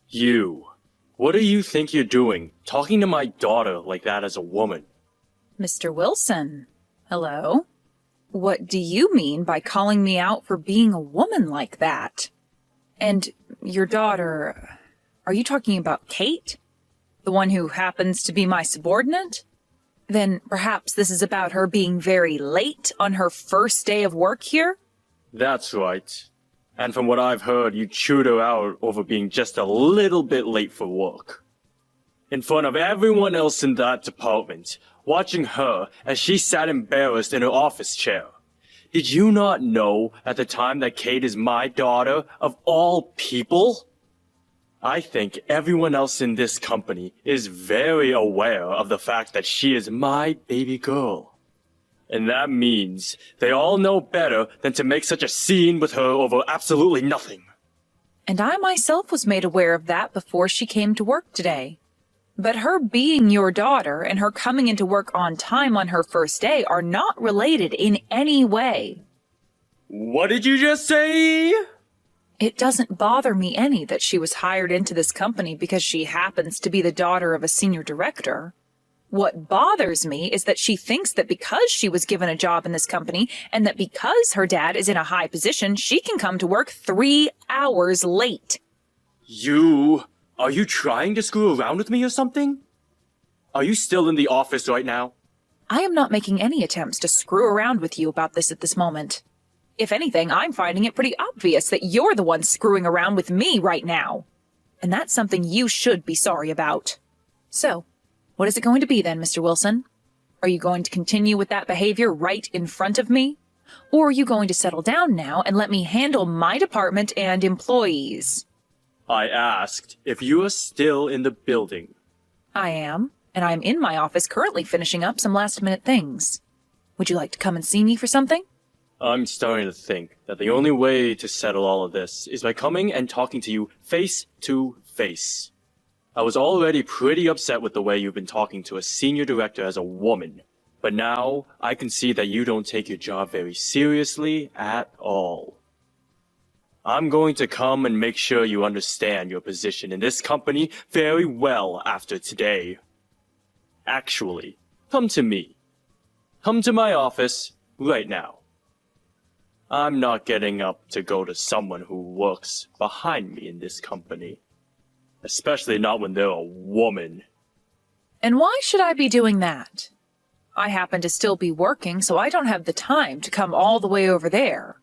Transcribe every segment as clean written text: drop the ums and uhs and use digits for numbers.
You. What do you think you're doing, talking to my daughter like that as a woman? Mr. Wilson, hello? What do you mean by calling me out for being a woman like that? And your daughter, are you talking about Kate? The one who happens to be my subordinate? Then perhaps this is about her being very late on her first day of work here? That's right. And from what I've heard, you chewed her out over being just a little bit late for work. In front of everyone else in that department, watching her as she sat embarrassed in her office chair. Did you not know at the time that Kate is my daughter, of all people? I think everyone else in this company is very aware of the fact that she is my baby girl. And that means they all know better than to make such a scene with her over absolutely nothing. And I myself was made aware of that before she came to work today. But her being your daughter and her coming into work on time on her first day are not related in any way. What did you just say? It doesn't bother me any that she was hired into this company because she happens to be the daughter of a senior director. What bothers me is that she thinks that because she was given a job in this company and that because her dad is in a high position, she can come to work 3 hours late. Are you trying to screw around with me or something? Are you still in the office right now? I am not making any attempts to screw around with you about this at this moment. If anything, I'm finding it pretty obvious that you're the one screwing around with me right now. And that's something you should be sorry about. So, what is it going to be then, Mr. Wilson? Are you going to continue with that behavior right in front of me? Or are you going to settle down now and let me handle my department and employees? I asked if you are still in the building. I am, and I'm in my office currently finishing up some last-minute things. Would you like to come and see me for something? I'm starting to think that the only way to settle all of this is by coming and talking to you face to face. I was already pretty upset with the way you've been talking to a senior director as a woman, but now I can see that you don't take your job very seriously at all. I'm going to come and make sure you understand your position in this company very well after today. Actually, come to me. Come to my office right now. I'm not getting up to go to someone who works behind me in this company. Especially not when they're a woman. And why should I be doing that? I happen to still be working, so I don't have the time to come all the way over there.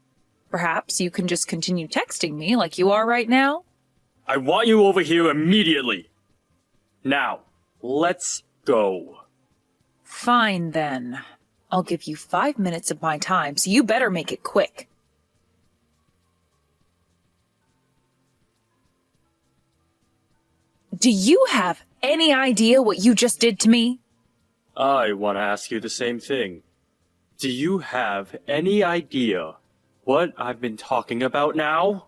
Perhaps you can just continue texting me like you are right now? I want you over here immediately. Now, let's go. Fine then. I'll give you 5 minutes of my time, so you better make it quick. Do you have any idea what you just did to me? I want to ask you the same thing. Do you have any idea what I've been talking about now?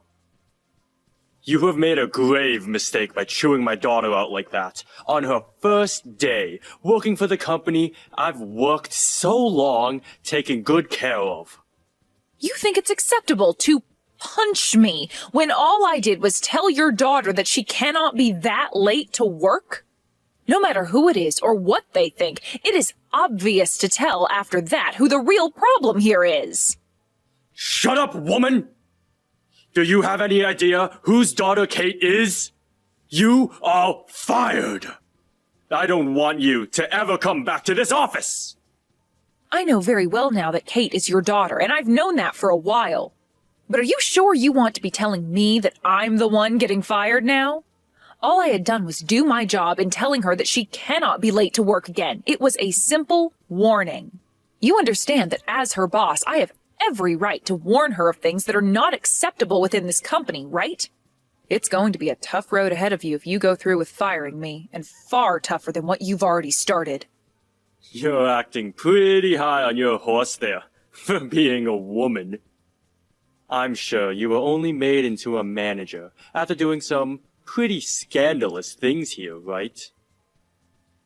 You have made a grave mistake by chewing my daughter out like that on her first day working for the company I've worked so long taking good care of. You think it's acceptable to punch me when all I did was tell your daughter that she cannot be that late to work? No matter who it is or what they think, it is obvious to tell after that who the real problem here is. Shut up, woman! Do you have any idea whose daughter Kate is? You are fired! I don't want you to ever come back to this office! I know very well now that Kate is your daughter, and I've known that for a while. But are you sure you want to be telling me that I'm the one getting fired now? All I had done was do my job in telling her that she cannot be late to work again. It was a simple warning. You understand that as her boss, I have every right to warn her of things that are not acceptable within this company, right? It's going to be a tough road ahead of you if you go through with firing me, and far tougher than what you've already started. You're acting pretty high on your horse there, for being a woman. I'm sure you were only made into a manager after doing some pretty scandalous things here, right?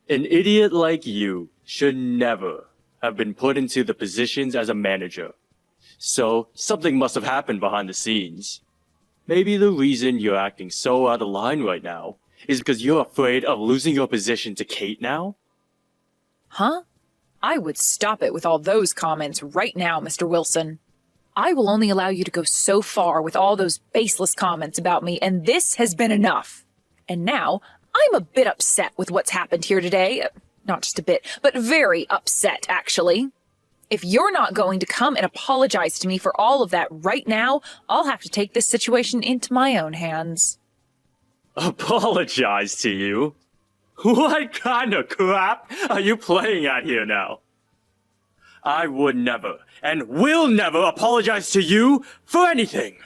An idiot like you should never have been put into the positions as a manager. So, something must have happened behind the scenes. Maybe the reason you're acting so out of line right now is because you're afraid of losing your position to Kate now? Huh? I would stop it with all those comments right now, Mr. Wilson. I will only allow you to go so far with all those baseless comments about me, and this has been enough. And now, I'm a bit upset with what's happened here today. Not just a bit, but very upset, actually. If you're not going to come and apologize to me for all of that right now, I'll have to take this situation into my own hands. Apologize to you? What kind of crap are you playing at here now? I would never and will never apologize to you for anything.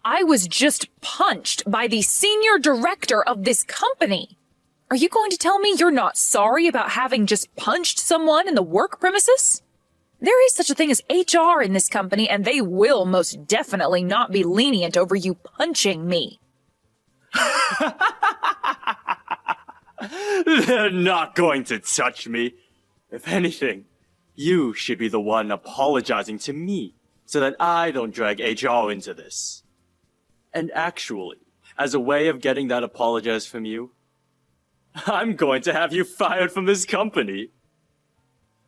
I was just punched by the senior director of this company. Are you going to tell me you're not sorry about having just punched someone in the work premises? There is such a thing as HR in this company, and they will most definitely not be lenient over you punching me. They're not going to touch me. If anything, you should be the one apologizing to me so that I don't drag HR into this. And actually, as a way of getting that apologize from you, I'm going to have you fired from this company.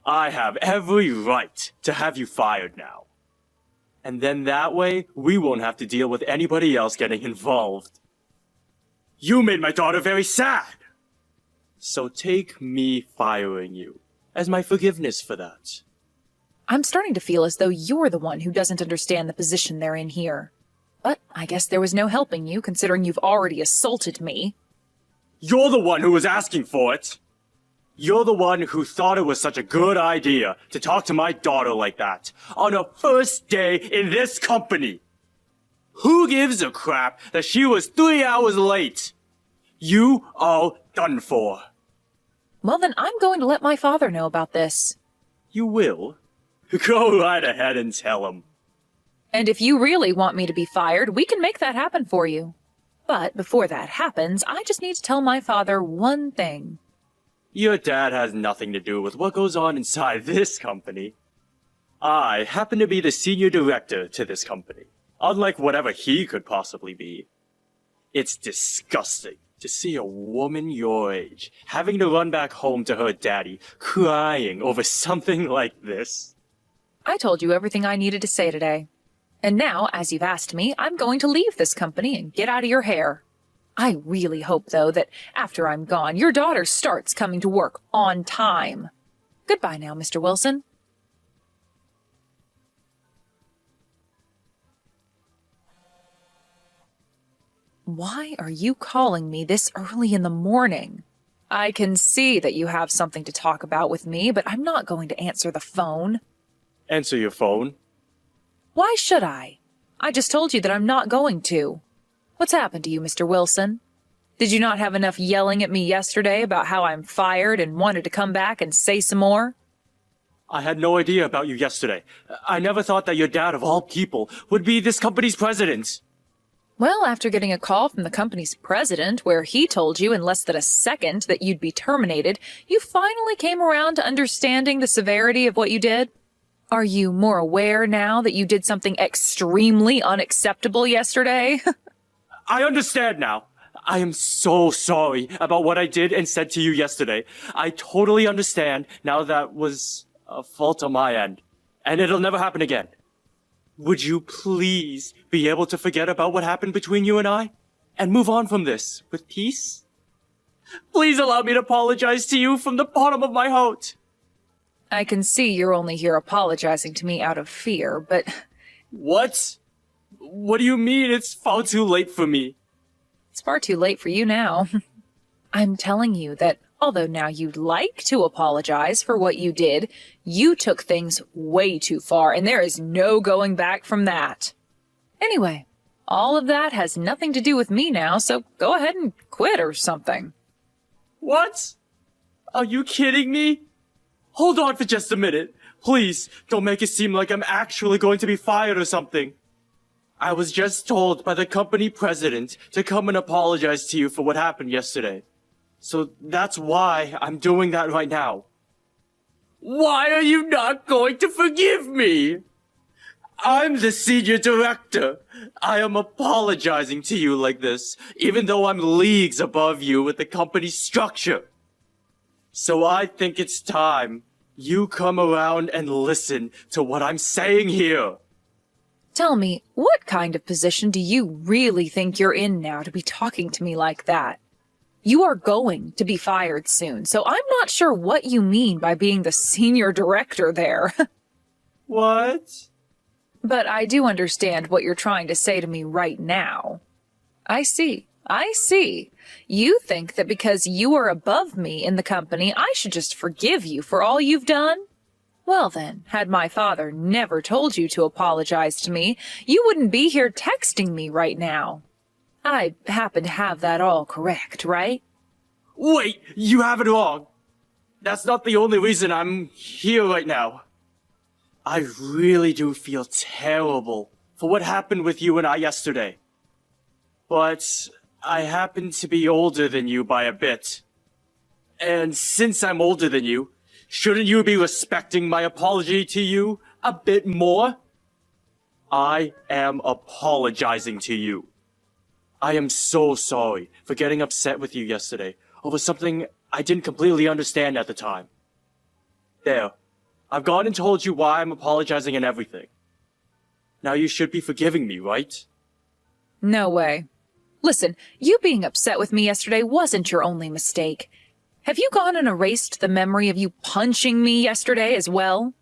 I have every right to have you fired now. And then that way, we won't have to deal with anybody else getting involved. You made my daughter very sad. So take me firing you as my forgiveness for that. I'm starting to feel as though you're the one who doesn't understand the position they're in here. But I guess there was no helping you, considering you've already assaulted me. You're the one who was asking for it. You're the one who thought it was such a good idea to talk to my daughter like that on her first day in this company. Who gives a crap that she was 3 hours late? You are done for. Well, then I'm going to let my father know about this. You will? Go right ahead and tell him. And if you really want me to be fired, we can make that happen for you. But before that happens, I just need to tell my father one thing. Your dad has nothing to do with what goes on inside this company. I happen to be the senior director to this company, unlike whatever he could possibly be. It's disgusting to see a woman your age having to run back home to her daddy, crying over something like this. I told you everything I needed to say today. And now, as you've asked me, I'm going to leave this company and get out of your hair. I really hope, though, that after I'm gone, your daughter starts coming to work on time. Goodbye now, Mr. Wilson. Why are you calling me this early in the morning? I can see that you have something to talk about with me, but I'm not going to answer the phone. Answer your phone. Why should I? I just told you that I'm not going to. What's happened to you, Mr. Wilson? Did you not have enough yelling at me yesterday about how I'm fired and wanted to come back and say some more? I had no idea about you yesterday. I never thought that your dad, of all people, would be this company's president. Well, after getting a call from the company's president where he told you in less than a second that you'd be terminated, you finally came around to understanding the severity of what you did? Are you more aware now that you did something extremely unacceptable yesterday? I understand now. I am so sorry about what I did and said to you yesterday. I totally understand now that was a fault on my end, and it'll never happen again. Would you please be able to forget about what happened between you and I and move on from this with peace? Please allow me to apologize to you from the bottom of my heart. I can see you're only here apologizing to me out of fear, but... What? What do you mean it's far too late for me? It's far too late for you now. I'm telling you that although now you'd like to apologize for what you did, you took things way too far, and there is no going back from that. Anyway, all of that has nothing to do with me now, so go ahead and quit or something. What? Are you kidding me? Hold on for just a minute. Please, don't make it seem like I'm actually going to be fired or something. I was just told by the company president to come and apologize to you for what happened yesterday. So that's why I'm doing that right now. Why are you not going to forgive me? I'm the senior director. I am apologizing to you like this, even though I'm leagues above you with the company's structure. So I think it's time you come around and listen to what I'm saying here. Tell me, what kind of position do you really think you're in now to be talking to me like that? You are going to be fired soon, so I'm not sure what you mean by being the senior director there. What? But I do understand what you're trying to say to me right now. I see. You think that because you are above me in the company, I should just forgive you for all you've done? Well then, had my father never told you to apologize to me, you wouldn't be here texting me right now. I happen to have that all correct, right? Wait, you have it wrong. That's not the only reason I'm here right now. I really do feel terrible for what happened with you and I yesterday. But I happen to be older than you by a bit. And since I'm older than you, shouldn't you be respecting my apology to you a bit more? I am apologizing to you. I am so sorry for getting upset with you yesterday over something I didn't completely understand at the time. There. I've gone and told you why I'm apologizing and everything. Now you should be forgiving me, right? No way. Listen, you being upset with me yesterday wasn't your only mistake. Have you gone and erased the memory of you punching me yesterday as well?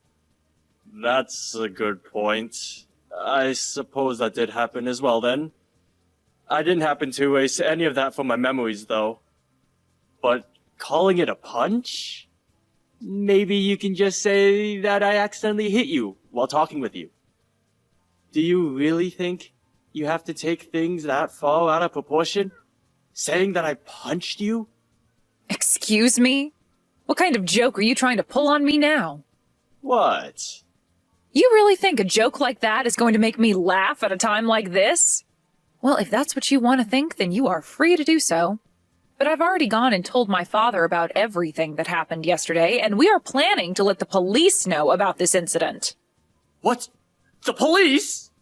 That's a good point. I suppose that did happen as well then. I didn't happen to erase any of that from my memories though. But calling it a punch? Maybe you can just say that I accidentally hit you while talking with you. Do you really think you have to take things that far out of proportion? Saying that I punched you? Excuse me? What kind of joke are you trying to pull on me now? What? You really think a joke like that is going to make me laugh at a time like this? Well, if that's what you want to think, then you are free to do so. But I've already gone and told my father about everything that happened yesterday, and we are planning to let the police know about this incident. What? The police?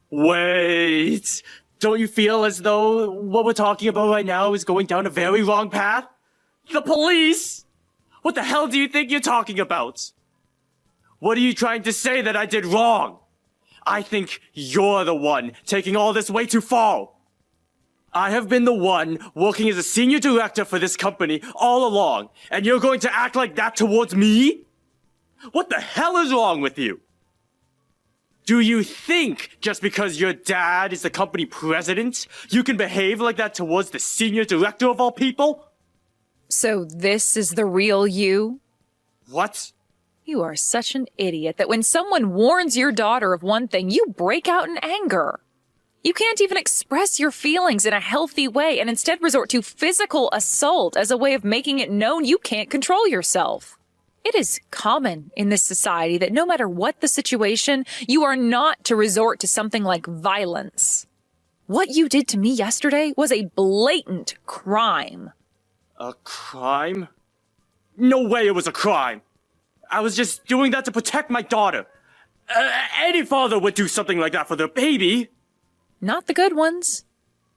Wait, don't you feel as though what we're talking about right now is going down a very wrong path? The police? What the hell do you think you're talking about? What are you trying to say that I did wrong? I think you're the one taking all this way too far. I have been the one working as a senior director for this company all along, and you're going to act like that towards me? What the hell is wrong with you? Do you think just because your dad is the company president, you can behave like that towards the senior director of all people? So this is the real you? What? You are such an idiot that when someone warns your daughter of one thing, you break out in anger. You can't even express your feelings in a healthy way and instead resort to physical assault as a way of making it known you can't control yourself. It is common in this society that no matter what the situation, you are not to resort to something like violence. What you did to me yesterday was a blatant crime. A crime? No way it was a crime. I was just doing that to protect my daughter. Any father would do something like that for their baby. Not the good ones.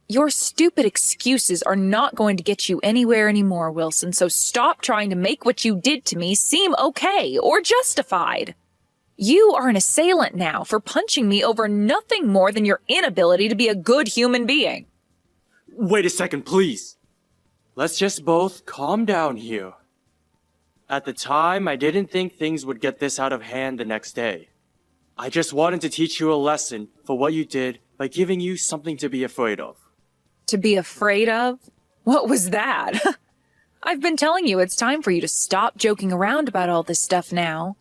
Your stupid excuses are not going to get you anywhere anymore, Wilson, so stop trying to make what you did to me seem okay or justified. You are an assailant now for punching me over nothing more than your inability to be a good human being. Wait a second, please. Let's just both calm down here. At the time, I didn't think things would get this out of hand the next day. I just wanted to teach you a lesson for what you did by giving you something to be afraid of. To be afraid of? What was that? I've been telling you it's time for you to stop joking around about all this stuff now.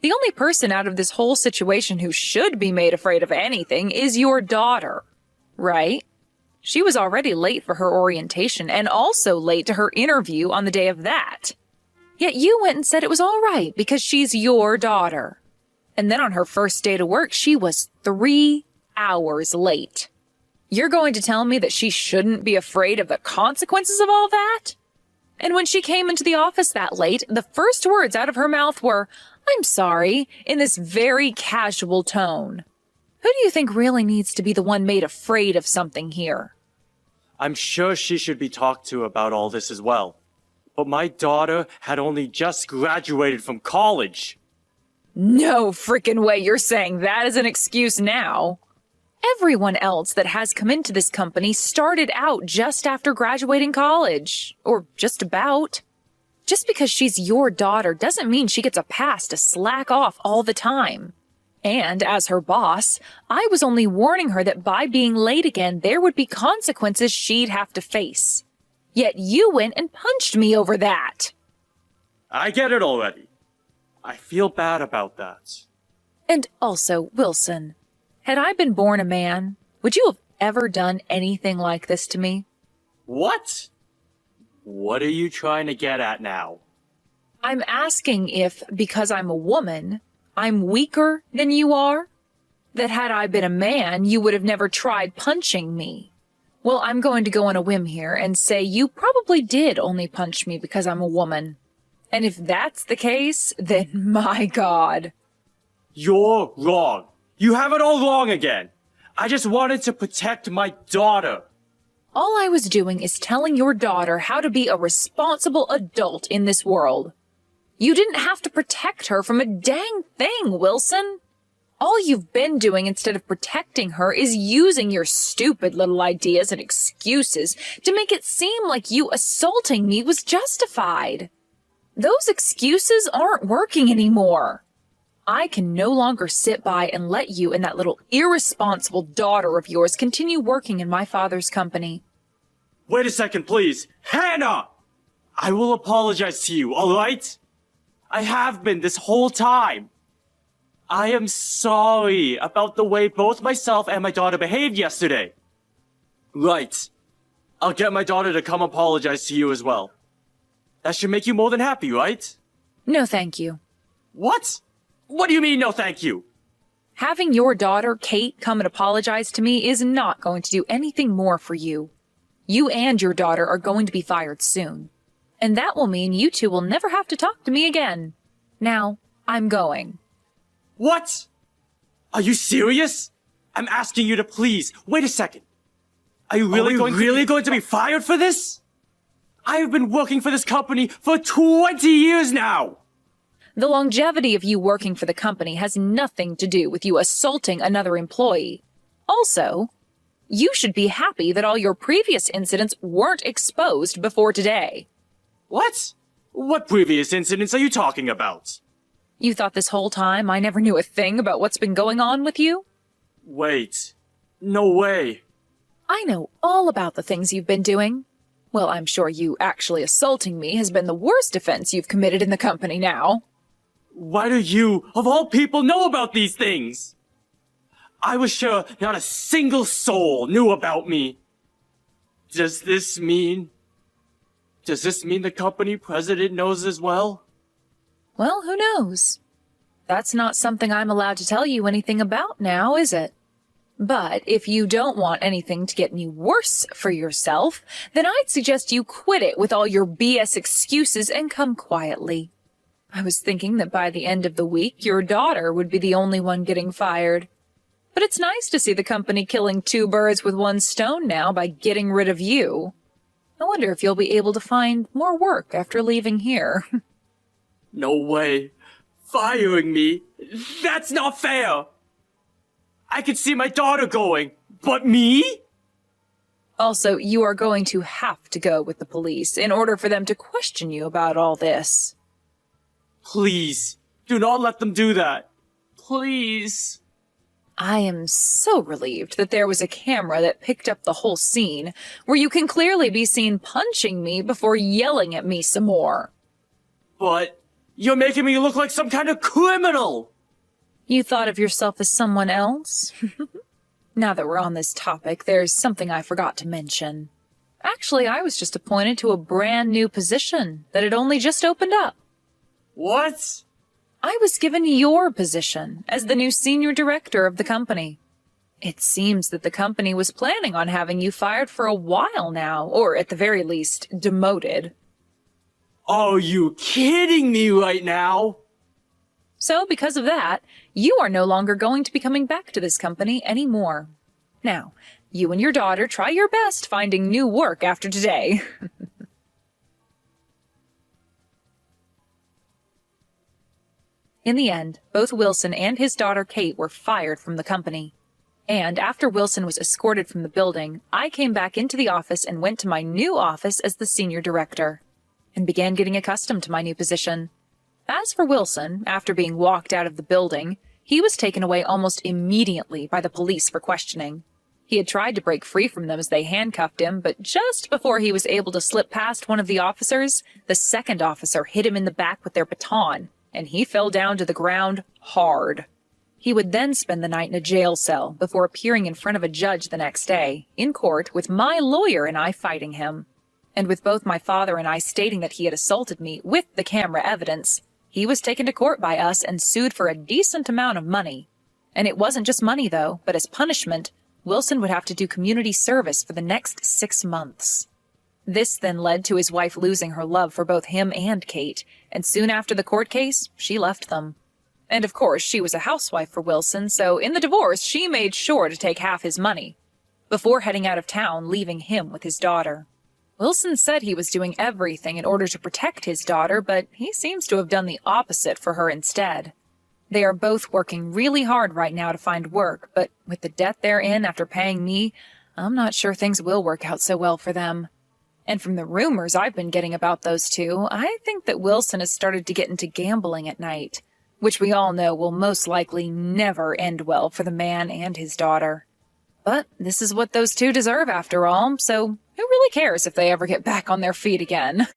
The only person out of this whole situation who should be made afraid of anything is your daughter, right? She was already late for her orientation and also late to her interview on the day of that. Yet you went and said it was all right because she's your daughter. And then on her first day to work, she was 3 hours late. You're going to tell me that she shouldn't be afraid of the consequences of all that? And when she came into the office that late, the first words out of her mouth were, I'm sorry, in this very casual tone. Who do you think really needs to be the one made afraid of something here? I'm sure she should be talked to about all this as well. But my daughter had only just graduated from college. No frickin' way you're saying that as an excuse now. Everyone else that has come into this company started out just after graduating college. Or just about. Just because she's your daughter doesn't mean she gets a pass to slack off all the time. And as her boss, I was only warning her that by being late again, there would be consequences she'd have to face. Yet you went and punched me over that. I get it already. I feel bad about that. And also, Wilson, had I been born a man, would you have ever done anything like this to me? What? What are you trying to get at now? I'm asking if, because I'm a woman, I'm weaker than you are? That had I been a man, you would have never tried punching me. Well, I'm going to go on a whim here and say you probably did only punch me because I'm a woman. And if that's the case, then my God. You're wrong. You have it all wrong again. I just wanted to protect my daughter. All I was doing is telling your daughter how to be a responsible adult in this world. You didn't have to protect her from a dang thing, Wilson. All you've been doing instead of protecting her is using your stupid little ideas and excuses to make it seem like you assaulting me was justified. Those excuses aren't working anymore. I can no longer sit by and let you and that little irresponsible daughter of yours continue working in my father's company. Wait a second, please. Hannah! I will apologize to you, alright? I have been this whole time. I am sorry about the way both myself and my daughter behaved yesterday. Right. I'll get my daughter to come apologize to you as well. That should make you more than happy, right? No, thank you. What? What do you mean, no thank you? Having your daughter, Kate, come and apologize to me is not going to do anything more for you. You and your daughter are going to be fired soon. And that will mean you two will never have to talk to me again. Now, I'm going. What? Are you serious? I'm asking you to please, wait a second. Are you really going to be fired for this? I have been working for this company for 20 years now. The longevity of you working for the company has nothing to do with you assaulting another employee. Also, you should be happy that all your previous incidents weren't exposed before today. What? What previous incidents are you talking about? You thought this whole time I never knew a thing about what's been going on with you? Wait. No way. I know all about the things you've been doing. Well, I'm sure you actually assaulting me has been the worst offense you've committed in the company now. Why do you, of all people, know about these things? I was sure not a single soul knew about me. Does this mean the company president knows as well? Well, who knows? That's not something I'm allowed to tell you anything about now, is it? But if you don't want anything to get any worse for yourself, then I'd suggest you quit it with all your BS excuses and come quietly. I was thinking that by the end of the week, your daughter would be the only one getting fired. But it's nice to see the company killing two birds with one stone now by getting rid of you. I wonder if you'll be able to find more work after leaving here. No way. Firing me? That's not fair. I could see my daughter going, but me? Also, you are going to have to go with the police in order for them to question you about all this. Please, do not let them do that. Please. I am so relieved that there was a camera that picked up the whole scene, where you can clearly be seen punching me before yelling at me some more. But you're making me look like some kind of criminal. You thought of yourself as someone else? Now that we're on this topic, there's something I forgot to mention. Actually, I was just appointed to a brand new position that had only just opened up. What? I was given your position as the new senior director of the company. It seems that the company was planning on having you fired for a while now, or at the very least, demoted. Are you kidding me right now? So, because of that, you are no longer going to be coming back to this company anymore. Now, you and your daughter try your best finding new work after today. In the end, both Wilson and his daughter Kate were fired from the company. And after Wilson was escorted from the building, I came back into the office and went to my new office as the senior director, and began getting accustomed to my new position. As for Wilson, after being walked out of the building, he was taken away almost immediately by the police for questioning. He had tried to break free from them as they handcuffed him, but just before he was able to slip past one of the officers, the second officer hit him in the back with their baton, and he fell down to the ground hard. He would then spend the night in a jail cell before appearing in front of a judge the next day, in court, with my lawyer and I fighting him. And with both my father and I stating that he had assaulted me with the camera evidence, he was taken to court by us and sued for a decent amount of money. And it wasn't just money, though, but as punishment, Wilson would have to do community service for the next 6 months. This then led to his wife losing her love for both him and Kate, and soon after the court case, she left them. And of course, she was a housewife for Wilson, so in the divorce, she made sure to take half his money, before heading out of town, leaving him with his daughter. Wilson said he was doing everything in order to protect his daughter, but he seems to have done the opposite for her instead. They are both working really hard right now to find work, but with the debt they're in after paying me, I'm not sure things will work out so well for them. And from the rumors I've been getting about those two, I think that Wilson has started to get into gambling at night, which we all know will most likely never end well for the man and his daughter. But this is what those two deserve after all, so who really cares if they ever get back on their feet again?